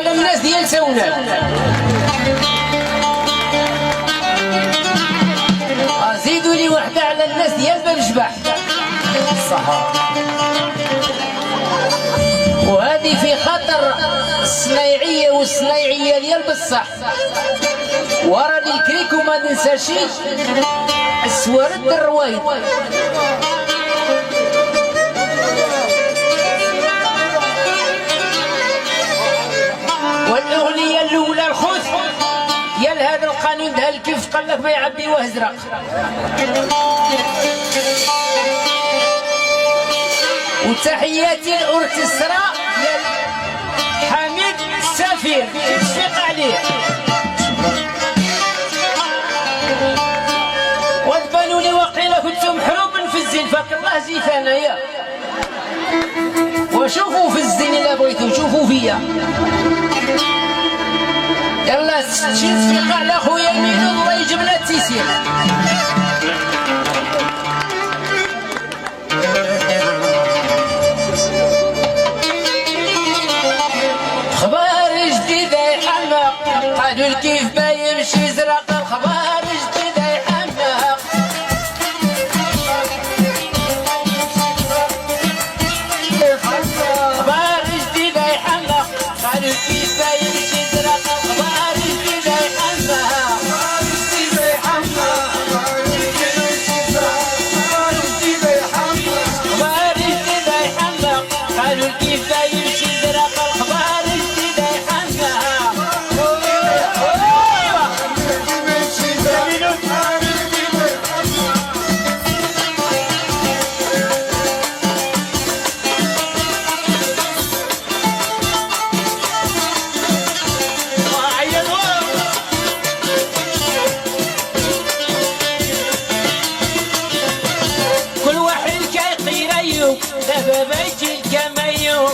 على الناس ديال سونال. زيدوا لي وحده على الناس ديال باب جبح. صح. وهذه في خطر الصنايعيه والصنايعيه ديال بصح. وراني الكريك وما ننساش السوارد الرويض. والاغنيه الاولى الخوت ديال هذا القانون ده الكيف قال لك ما يعبيوه ازرق. وتحياتي الاوركسترا ديال حميد السفير تشفيق عليه. وتبانوا لي وقيلا كنتم محروم في الزين فك الله جيت انايا. وشوفوا في الزين الا بغيتوا شوفوا فيا. يلا تشفيق على خويا مينو الله يجيب لنا التيسير. خبر جديد يحمق قالوا الكيف ما يمشي زرق. الخبر جديد يحمق خبر جديد يحمق قالوا الكيف ما يمشي زرق. الخبر جديد يحمق خبر جديد يحمق قالوا الكيف ما يمشي زرق. الخبر دابا بيتي الكميو